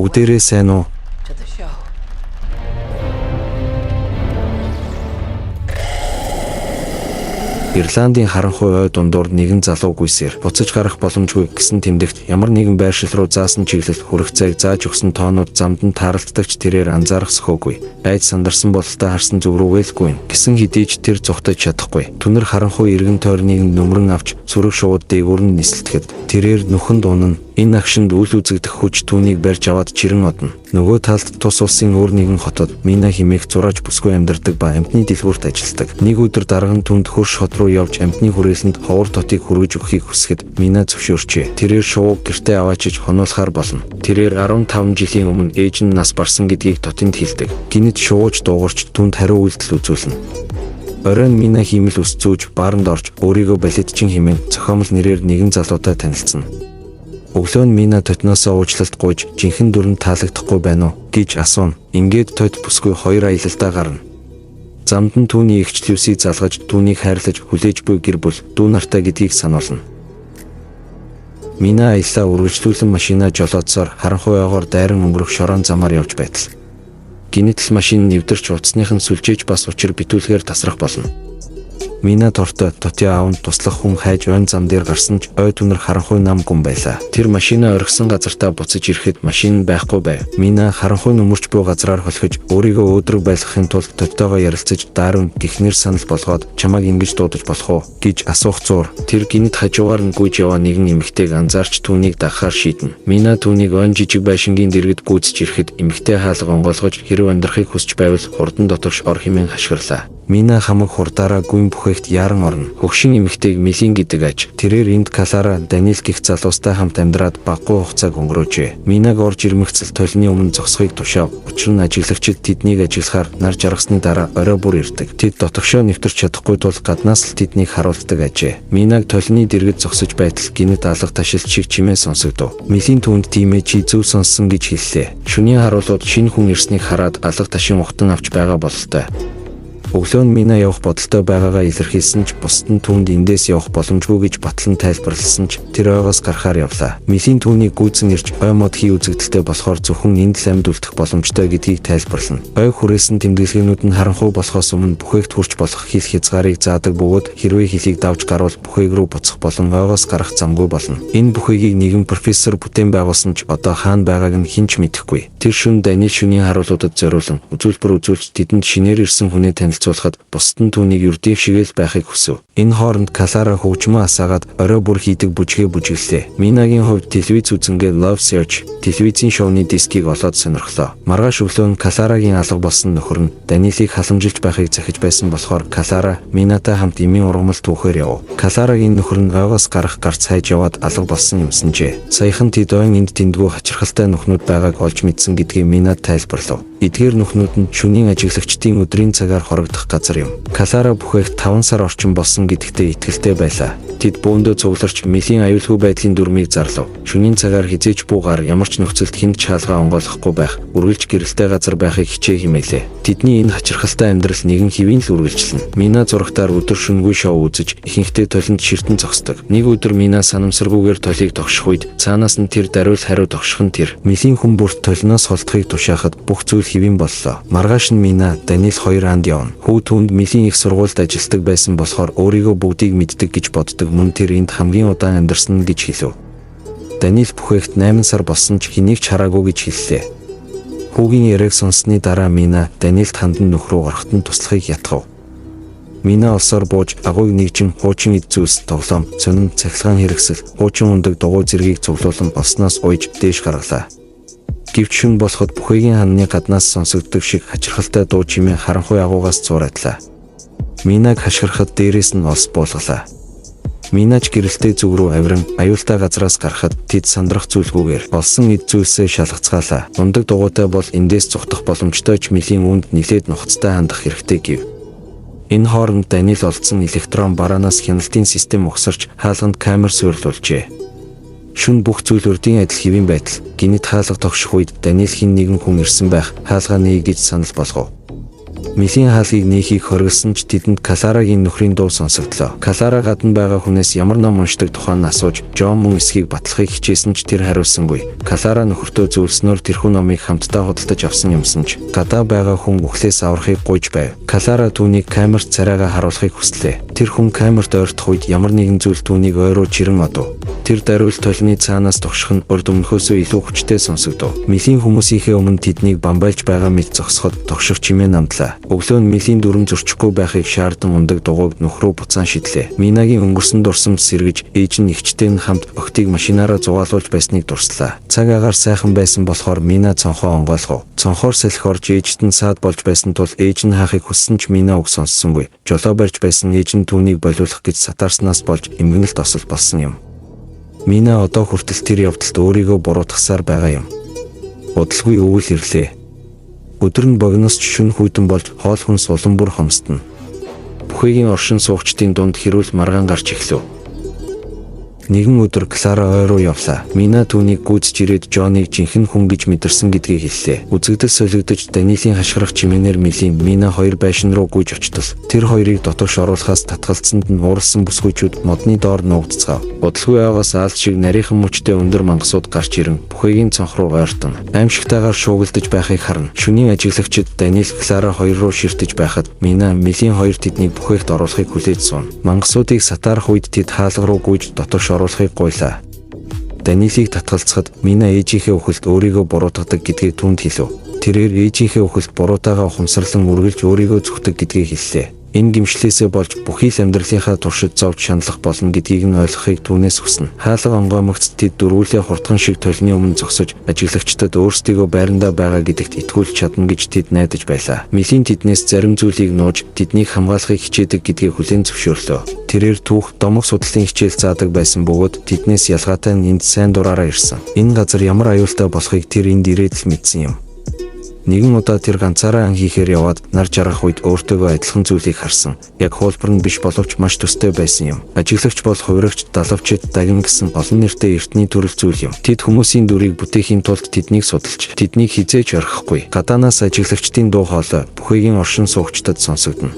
Бүгдээрээ сайн уу? to the show. Ирландын харанхуй ой дундуур нэгэн залуу гүйсээр буцаж гарах боломжгүй гэсэн тэмдэгт ямар нэгэн байршил руу заасан чиглэл хүрэх цагийг зааж өгсөн тоонууд замд нь тааралддагч тэрээр анзаарах сөхөөгүй. Айд сандарсан бололтой харсан зүг рүү ээлгүй гэсэн хэдий ч тэр зүхтаж чадахгүй. Түнэр харанхуй иргэн тойрныг нөмрөн авч сүрэг шууд дээгүүр нь нислэтгэхэд тэрээр нүхэнд унана. Энэ агшинд үл үзэгдэх хүч түүнийг барьж аваад чирэн одно. Нөгөө талд тус улсын өөр нэгэн хотод Мина хэмээх зураач бүсгүй амьдардаг ба амьтны дэлгүүрт ажилладаг. Нэг өдөр дарга нь түнд хөрш хот руу явж амьтны хүрээлэнд ховор дотыг хүргэж өгөхийг хүсгэд Мина зөвшөөрчээ. Тэрээр шувууг гэртээ аваачиж хонуулахаар болно. Тэрээр 15 жилийн өмнө ээж нь нас барсан гэдгийг тотинд хэлдэг. Гинэт шувууч дуугарч түнд хариу үйлдэл үзүүлнэ. Оройн Мина хиймэл ус зүүж бааранд орж өөрийгөө балетчин хэмээн зохиомл нэрээр нэгэн залуутай танилцсан. Өглөө нь Мина тотноосоо уучлалт гуйж жинхэнэ дүрэнд таалагдахгүй байна уу гэж асууна. Ингээд тот бүсгүй хоёр аялалдаа гарна. Замд нь түүний эгч Люсийг залгаж түүнийг хайрлаж хүлээж буй гэр бүл дүү нартай гэдгийг сануулна. Мина аяллаа үргэлжлүүлэн машинаа жолоодсоор харанхуй ойгоор дайран өнгөрөх шорон замаар явж байтал гинэтл машин нэвдэрч утасных нь сүлжээж бас учир битүүлгээр тасрах болно. Мина тортой Тотё аавд туслах хүн хайж ойн зам дээр гарсан ч ой түнэр харанхуй нам гүн байлаа. Тэр машинаа орхисон газартаа буцаж ирэхэд машин байхгүй байв. Мина харанхуй нөмөрч буй газраар холхиж өөрийгөө өөдрөг байлгахын тулд Тотёгоо ярилцаж даарун гихнэр санал болгоод чамайг ингэж дуудаж болох уу гэж асуух зуур. Тэр гинэт хажуугаар нь гүйж яваа нэгэн эмэгтэйг анзаарч түүнийг дагахаар шийднэ. Мина түүнийг ойн жижиг байшингийн дэргэд гүйцэж ирэхэд эмэгтэй хаалга онгойлгож хэрэг амьдрахыг хүсч байвал хурдан доторш ор хэмээн хашгирлаа. Мина хамаг хурдаараа гүйн бүхээгт яран орно. Хөгшин эмэгтэйг Милин гэдэг аж. Тэрээр энд Калара Даниэл гих залуустай хамт амьдраад баггүй хугацааг өнгөрөөжээ. Минаг орж ирмэгцэл толны өмнө зогсохыг тушаав. Учир нь ажиглагчид тэднийг ажиллахаар нар жаргасны дараа орой бүр ирдэг. Тэд дотогшоо нэвтэрч чадахгүй тул гаднаас л тэднийг харуулдаг ажээ. Минаг толны дэргэд зогсож байтал гинэт алга ташилт шиг чимээ сонсогдов. Милин түүнд тиймээ чи зөв сонссон гэж хэллээ. Шөнийн харуулууд шинэ хүн ирснийг хараад алга ташин ухтан авч байгаа бололтой. Өглөө нь Мина явах бодолтой байгаагаа илэрхийлсэн ч бусд нь түүнд эндээс явах боломжгүй гэж батлан тайлбарласан ч тэр ойгоос гарахаар явлаа. Милийн түүнийг гүйцэн ирж ой мод хий үзэгдэлтэй болохоор зөвхөн энд л амьд үлдэх боломжтой гэдгийг тайлбарлана. Ой хүрээсэн тэмдэглэгээнүүд нь харанхуй болохоос өмнө бүхээгт хүрч болох хил хязгаарыг заадаг бөгөөд хэрвээ хилийг давж гарвал бүхээг рүү буцах болон ойгоос гарах замгүй болно. Энэ бүхээгийг нэгэн профессор бүтээн байгуулсан ч одоо хаана байгааг нь хэн ч мэдэхгүй. Тэр шөнө Даниэл шөнийн харуулуудад зориулан үзүүлбэр үзүүлж тэдэнд шинээр ирсэн хүнээ танилцуулахад бусд нь түүнийг юрдив шигээл байхыг хүсв. Энэ хооронд Калара хөгжмөө асаагаад орой бүр хийдэг бүжгээ бүжиглээ. Минагийн хувьд телевиз үзэнгээ Love Search телевизийн шоуны дискийг олоод сонирхлоо. Маргааш өглөө нь Каларагийн алга болсон нөхөр нь Даниэлийг халамжилж байхыг захиж байсан болохоор Калара Минатай хамт эмийн ургамал түүхээр яв. Каларагийн нөхөр нь ойгоос гарах гарц хайж яваад алга болсон юмсанжээ. Саяхан тэд ойн энд тэндгүү хачирхалтай нүхнүүд байгааг олж мэдсэн гэдгийг Минад тайлбарлав. Эдгээр нүхнүүд нь шөнийн ажиглагчдын өдрийн цагаар хорогдох газар юм. Калара бүхээгт 5 сар орчим болсон гэдэгтээ итгэлтэй байлаа. Тэд бөөндөө цугларч Милийн аюулгүй байдлын дүрмийг зарлав. Шөнийн цагаар хизээж буугаар ямар ч нөхцөлд хэнд шаалгаа онгойлгохгүй байх, үргэлж гэрэлтэй газар байхыг хичээх хэмээлээ. Тэдний энэ хачирхалтай амьдрал нэгэн хэвийн л үргэлжилнэ. Мина зурагтаар өдөр шөнөгүй шоу үзэж ихэнхдээ толинд ширтэн зогсдог. Нэг өдөр Мина санамсаргүйгээр толийг тогших үед цаанаас нь тэр даруйл хариу тогших нь тэр. Милийн хүн бүрт толиноос холдохыг тушаахад бүх зүйл хэвийн боллоо. Маргааш нь Мина Даниэл хоёр анд явна. Хүү түнд Милийн их сургуульд ажилладаг байсан болохоор өөрийгөө бүгдийг мэддэг гэж боддог. Мөн тэр энд хамгийн удаан амьдарсан гэж хэлв. Даниэл бүхээгт 8 сар болсон ч хэнийг ч хараагүй гэж хэллээ. Хүүгийн яриаг сонссны дараа Мина Даниэлд хандан нөхрөө гарахт нь туслахыг ятгав. Мина олсоор бууж агууг нэгжин хуучин эд зүйлс тоглоом, сонин цахилгаан хэрэгсэл, хуучин ундаг дугуй зэргийг цуглуулan олсноос уйж дээш гаргалаа. Гэвч шүн болоход бүхээгийн ханны гаднаас сонсогддог шиг хачирхалтай дуу чимээ харанхуй агуугаас зуурайдлаа. Минаг хашгирахад дээрээс нь олс буулгалаа. Минаж гэрэлтэй зүг рүү авиран аюултай газраас гарахад тэд сандрах зүйлгүйгээр олсон эд зүйлсээ шалгацгаалаа. Ундаг дугуйтай бол эндээс зүхтах боломжтой ч Милийн үүнд нилээд нухацтай хандах хэрэгтэй гэв. Энэ хооронд Даниэл олдсон электрон бараанаас хяналтын систем ухсарч хаалганд камер суйрлуулжээ. Шүн бүх зүйл урдын адил хэвийн байтал гинэт хаалга тогших үед Даниэл хин нэгэн хүн ирсэн байх хаалгаа нээ гэж санал болгов. Милийн хаалгыг нээхийг хориглосон ч тэдэнд Кларагийн нөхрийн дуу сонсогдлоо. Клара гадна байгаа хүнээс ямар ном уншдаг тухайн асууж, Жон мөн эсхийг батлахыг хичээсэн ч тэр хариулсангүй. Клара нөхөртөө зөвлснөөр тэрхүү номыг хамтдаа худалдаж авсан юмсан ч гадаа байгаа хүн үхлээс аврахыг гуйж байв. Клара түүнийг камерт царайгаа харуулахыг хүслээ. Тэр хүн камерт ойртох үед ямар нэгэн зүйл түүнийг ойроо чирэн одов. Тэр даруйл толны цаанаас тогших нь урд өмнөхөөсөө илүү хүчтэй сонсогдов. Милийн хүмүүсийнхээ өмнө тэднийг бамбайлж байгаа мэт зогсоход тогших чимээ намдлаа. Өглөө нь Милийн дүрм зөрчихгүй байхыг шаардсан ундаг дугуйг нөхрөө буцаан шидлээ. Минагийн өнгөрсөн дурсамж сэргэж ээж нь эгчтэй нь хамт охтыг машинаараа зугаалуулж байсныг дурслаа. Цаг агаар сайхан байсан болохоор Мина цонхоо онгойлгов. Цонхоор салхи орж ээжт нь саад болж байсан тул ээж нь хаахыг хүссэн ч Мина үг сонссонгүй. Жолоо барьж байсан ээж нь түүнийг болиулах гэж сатаарснаас болж эмгэнэлт осол болсон юм. Мина одоо хүртэл тэр явдалд өөрийгөө буруутгасаар байгаа юм. Удалгүй өвөл ирлээ. Өдөр нь богиносч шөнө хүйтэн болж хоол хүнс улам бүр хомсдно. Бүхийгийн оршин суугчдын дунд хэрүүл маргаан гарч эхлэв. Нэгэн өдөр Клара ой руу явлаа. Мина түүнийг гүйцэж ирээд Жоныг жинхэнэ хүн гэж мэдэрсэн гэдгийг хэллээ. Үзэгдэл солигдож Даниэлийн хашгирах чимээнээр Милийн Мина хоёр байшин руу гүйж очтол тэр хоёрыг дотоош оруулахаас татгалцсанд нь ууралсан бүсгүйчүүд модны доор нуугдцгаав. Удалгүй аваас аалт шиг нарийнхан мөчтэй өндөр мангасууд гарч ирэн бүхийгийн цонх руу ойртон аимшигтайгаар шуугилдаж байхыг харна. Шөнийн ажиглагчид Даниэл Клара хоёр руу ширтэж байхад Мина Милийн хоёр тэднийг бүхээгт оруулахыг хүлээж сууна. Мангасуудыг сатаарах үед тэд хаалга руу гүйж дотоош оруулахыг гуйлаа. Даниэлийг татгалцахад Мина ээжийнхээ үхэлд өөрийгөө буруутгадаг гэдгийг түнд хэлв. Тэрээр ээжийнхээ үхэлд буруутаагаа ухамсарлан үргэлж өөрийгөө зүхдэг гэдгийг хэллээ. Энэ гимшлээсээ болж бүхий л амьдралынхаа туршид зовж шаналх болно гэдгийг нь ойлгохыг түүнээс хүснэ. Хаалга онгоймогц тэд дөрвөлээ хурдхан шиг толны өмнө зогсож ажиглагчдад өөрсдийгөө байрандаа байгаа гэдэгт итгүүлж чадна гэж тэд найдаж байлаа. Милийн тэднээс зарим зүйлийг нууж тэднийг хамгаалахыг хичээдэг гэдгийг хүлээн зөвшөөрлөө. Тэрээр түүх домог судлалын хичээл заадаг байсан бөгөөд тэднээс ялгаатай нь энд сайн дураараа ирсэн. Энэ газар ямар аюултай болохыг тэр энд ирээд л мэдсэн юм. Нэгэн удаа тэр ганцаараа ан хийхээр яваад нар жаргах үед өөртөөгөө адилхан зүйлийг харсан. Яг хуулбар нь биш боловч маш төстэй байсан юм. Ажиглагч бол хувирагч, далавчид, дагин гэсэн олон нэртэй эртний төрөл зүйл юм. Тэд хүмүүсийн дүрийг бүтээхийн тулд тэднийг судалж, тэднийг хизээж орхихгүй. Гадаанаас ажиглагчдын дуу хоолой бүхийгийн оршин суугчдад сонсогдно.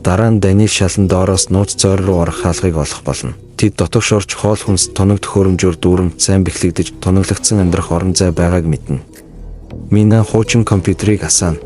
Дараа нь Даниэл шалан доороос нууц цойр руу орох хаалгыг олох болно. Тэд дотоош орж хоол хүнс тоног төхөөрөмжөөр дүүрэн сайн бэхлэгдэж тоноглогдсон амьдрах орон зай байгааг мэднэ. Мина хуучин компьютерийг асаана.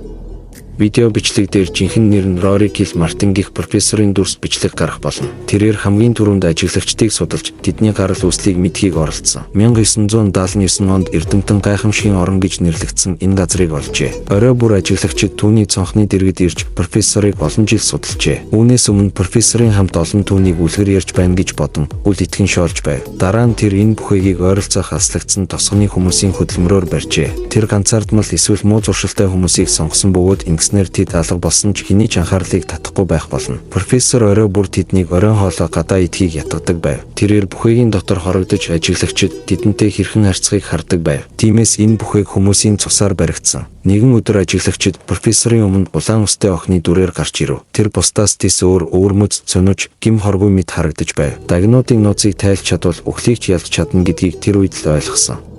Видео бичлэг дээр жинхэнэ нэр нь Рори Кил Мартин гэх профессорын дүрс бичлэг гарах болно. Тэрээр хамгийн түрүүнд ажиглагчдыг судалж тэдний гарал үүслийг мэдхийг оролдсон. 1979 онд Эрдэмтэн гайхамшигын орон гэж нэрлэгдсэн энэ газрыг олжээ. Орой бүр ажиглагчид түүний цонхны дэргэд ирж профессорыг олон жил судалжээ. Үүнээс өмнө профессорын хамт олон түүнийг үлгэр ярьж байна гэж бодон үл итгэн шоолж байв. Дараа нь тэр энэ бүхийгийг ойролцоох аслагдсан тосгоны хүмүүсийн хөдөлмөрөөр барьжээ. Тэр ганцаардмал эсвэл муу зуршилтай хүмүүсийг сонгосон бөгөөд тэд алга болсон ч хэний ч анхаарлыг татахгүй байх болно. Профессор орой бүр тэднийг оройн хоолой гадаа идэхийг ятгадаг байв. Тэрээр бүхийгийн дотор хорогдож ажиглагчид тэдэнтэй хэрхэн харьцахыг хардаг байв. Тиймээс энэ бүхээг хүмүүсийн цусаар баригдсан. Нэгэн өдөр ажиглагчид профессорын өмнө улаан устай охины дүрээр гарч ирэв. Тэр бусдаас тис өвөрмөц цөнөж гим хоргүй мэт харагдаж байв. Дагнуудын нууцыг тайлж чадвал үхлийг ч ялж чадна гэдгийг тэр үед л ойлгосон.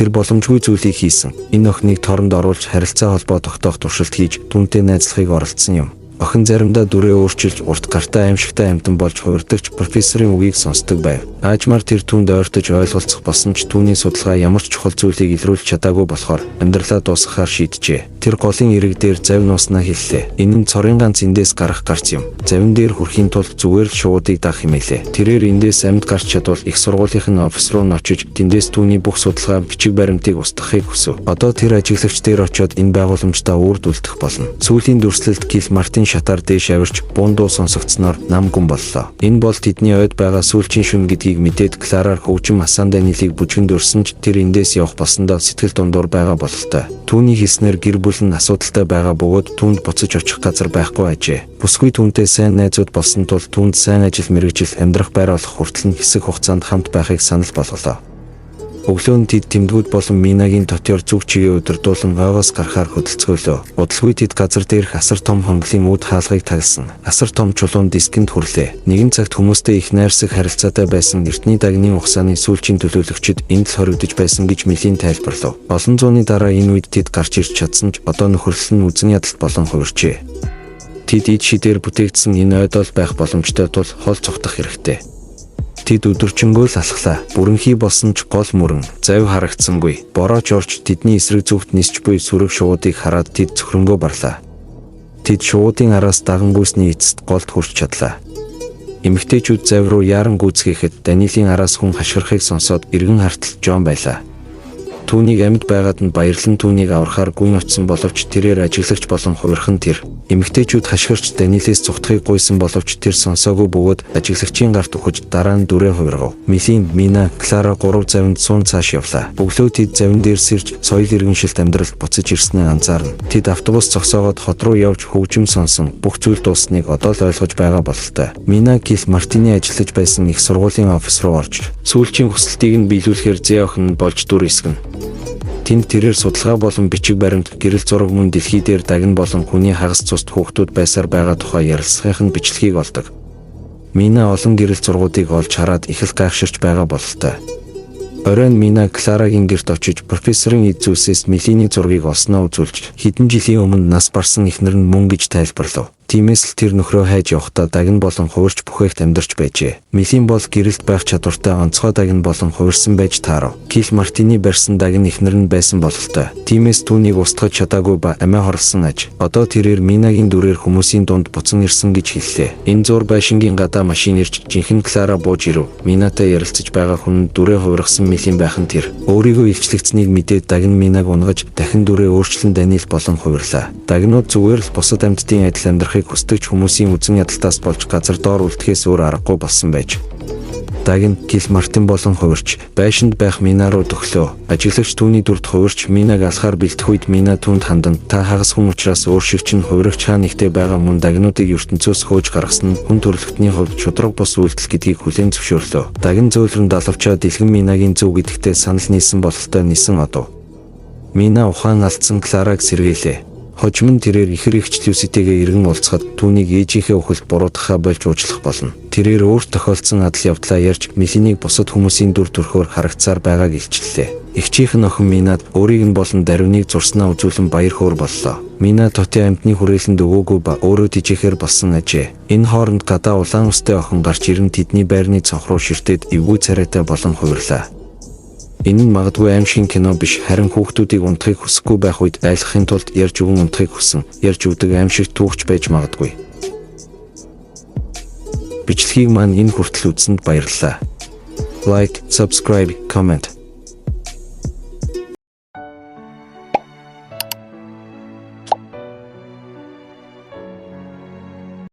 Тэр боломжгүй зүйлийг хийсэн. Энэ охиныг торонд оруулж харилцаа холбоо тогтоох туршилт хийж түүнтэй найзлахыг оролдсон юм. Охин заримдаа дүрээ өөрчилж урт гартаа аимшигтай амтан болж хувирдагч профессорын үгийг сонсдог байв. Аажмаар тэр түүнд ойртож ойлголцох болсон ч түүний судалгаа ямар ч чухал зүйлийг илрүүлж чадаагүй болохоор амьдралаа дуусгахаар шийджээ. Тэр голын ирэг дээр завь нууснаа хэллээ. Энэ нь цорын ганц эндээс гарах гарц юм. Завин дээр хүрэхийн тулд зүгээр л шуудыг даах хэмээлээ. Тэрээр эндээс амьд гарч чадвал их сургуулийн офис руу очиж тэндээс түүний бүх судалгаа бичиг баримтыг устгахыг хүсв. Одоо тэр ажиглагч дээр очиод энэ байгууламжтай үрд үлдэх болно. Сүүлийн дүрслэлд Кил Мартин шатаар дээш авирч буун дуу сонсогдсноор нам гүн боллоо. Энэ бол тэдний ойд байгаа сүүлчийн шүн гэдгийг мэдээд Клараар хөгжим асан Даниэлийг бүжгэнд өрсөн ч тэр эндээс явах болсондоо сэтгэл дундуур байгаа бололтой. Түүний хэлснээр гэр бүл нь асуудалтай байгаа бөгөөд түүнд буцаж очих газар байхгүй ажээ. Бүсгүй түүнтэй сайн найзууд болсон тул түүнд сайн ажил мэргэжил амьдрах байр олох хүртэл нь хэсэг хугацаанд хамт байхыг санал болголоо. Өглөө нь тэд тэмдгүүд болон Минагийн дотор зүг чигээ удирдуулан ойгоос гарахаар хөдөлцгөөлөө. Удалгүй тэд газар дээрх асар том хонглын үд хаалгыг тагсан. Асар том чулуун дискэнд хүрлээ. Нэгэн цагт хүмүүстэй их найрсаг харилцаатай байсан эртний дагны ухааны сүүлчийн төлөөлөгчид энд л хоригдож байсан гэж Милийн тайлбарлав. Олон зууны дараа энэ үед тэд гарч ирж чадсан ч одоо нөхөрлөл нь үзэн ядалт болон хувирчээ. Тэд ид шидээр бүтээгдсэн энэ ойдол байх боломжтой тул хол цогтох хэрэгтэй. Тэд өдөржингөө л алхлаа. Бүрэнхий болсон ч гол мөрөн завь харагдсангүй. Борооч орч тэдний эсрэг зүгт нисч буй сүрэг шуудыг хараад тэд цөхрөнгөө барлаа. Тэд шуудын араас дагангүйсний эцэст голд хүрч чадлаа. Эмэгтэйчүүд завь руу яаран гүйцгээхэд Даниэлийн араас хүн хашгирахыг сонсоод эргэн хартал Жон байлаа. Түүнийг амьд байгаад нь баярлан түүнийг аврахаар гүн очсон боловч тэрээр ажиглагч болон хувирхан тэр. Эмэгтэйчүүд хашгирч Даниэлээс зүхтахыг гуйсан боловч тэр сонсоогүй бөгөөд ажиглагчийн гарт ухаж дараа нь дүрээ хувиргав. Милийн, Мина, Клара 3 завинд суун цааш явлаа. Өглөө тэд завин дээр сэрж соёл иргэншилт амьдралд буцаж ирснээ анзаарна. Тэд автобус зогсоогоод хот руу явж хөгжим сонсон. Бүх зүйл дуссныг одоо л ойлгож байгаа бололтой. Мина Кил Мартины ажиллаж байсан их сургуулийн офис руу орж сүүлчийн хүсэлтийг нь биелүүлэхээр Зэ охин нь болж дүр эсгэн. Тэнд тэрээр судалгаа болон бичиг баримт, гэрэл зураг мөн дэлхий дээр дагна болон хүний хагас цуст хүүхдүүд байсаар байгаа тухай ярилцлагын бичлэгийг олдог. Мина олон гэрэл зургуудыг олж хараад их л гайхширч байгаа бололтой. Оройн Мина Кларагийн гэрт очиж профессорын эд зүйлсээс Милийн зургийг олсноо үзүүлж хэдэн жилийн өмнө нас барсан эхнэр нь мөн гэж тайлбарлав. Тиймээс л тэр нөхрөө хайж явахдаа дагн болон хувирч бүхээгт амьдарч байжээ. Милийн бол гэрэлт байх чадвартай онцгой дагн болон хувирсан байж таарав. Кил Мартины барьсан дагн эхнэр нь байсан бололтой. Тиймээс түүнийг устгаж чадаагүй ба амиа хорлсон аж. Одоо тэрээр Минагийн дүрээр хүмүүсийн дунд буцан ирсэн гэж хэллээ. Энэ зур байшингийн гадаа машин ирж жинхэнэ Клара бууж ирэв. Минатай ярилцаж байгаа хүн дүрээ хувиргасан Милийн байх нь тэр. Өөрийгөө илчлэгдсэнийг мэдээд дагн Минаг унгаж дахин дүрээ өөрчлөн Даниэл болон хувирлаа. Дагнууд зүгээр л бусад амьтдын адил амьдрахыг хүсдэг хүмүүсийн үзэн ядалтаас болж газар доор үлдэхээс өөр аргагүй болсон байж. Дагн Кил Мартин болон хувирч байшинд байх Мина руу төглөө. Ажиглагч түүний дүрд хувирч Минаг алхаар бэлдэх үед Мина түүнд хандан та хагас хүн учраас өөр шиг чинь хувирагч хаа нэгтэй байгаа мөн дагнуудыг ертөнцөөс хөөж гаргасан нь хүн төрөлхтний хувьд шудраг бус үйлдэл гэдгийг хүлээн зөвшөөрлөө. Дагн зөөлрөн далавчаа дэлгэн Минагийн зөв гэдэгтээ санал нийсэн бололтой нисэн одов. Мина ухаан алдсан Клараг сэргээлээ. Хожим нь тэрээр ихэр ихч Люситэйгээ иргэн уулзахад түүнийг ээжийнхээ үхэлд буруутгахаа болж уучлах болно. Тэрээр өөрт тохиолдсон адал явдлаа ярьж Милинийг бусад хүмүүсийн дүр төрхөөр харагцаар байгааг илчлээ. Эгчийнх нь охин Минад өөрийг нь болон дарвиныг зурснаа үзүүлэн баяр хөөр боллоо. Мина тотын амьтны хүрээлэнд өгөөгүй ба өөрөө тижээхээр болсон ажээ. Энэ хооронд гадаа улаан устай охин гарч ирэн тэдний байрны цонх руу ширтээд эвгүй царайтай болон хувирлаа. Энэ нь магадгүй аимшиг кино биш, харин хүүхдүүдийг унтахыг хүсэхгүй байх үед айлхахын тулд ярьж өгөн унтахыг хүсэн, ярьж өгдөг аимшиг түүхч байж магадгүй. Бичлэгийг маань энэ хүртэл үзсэнд баярлалаа. Like, subscribe, comment.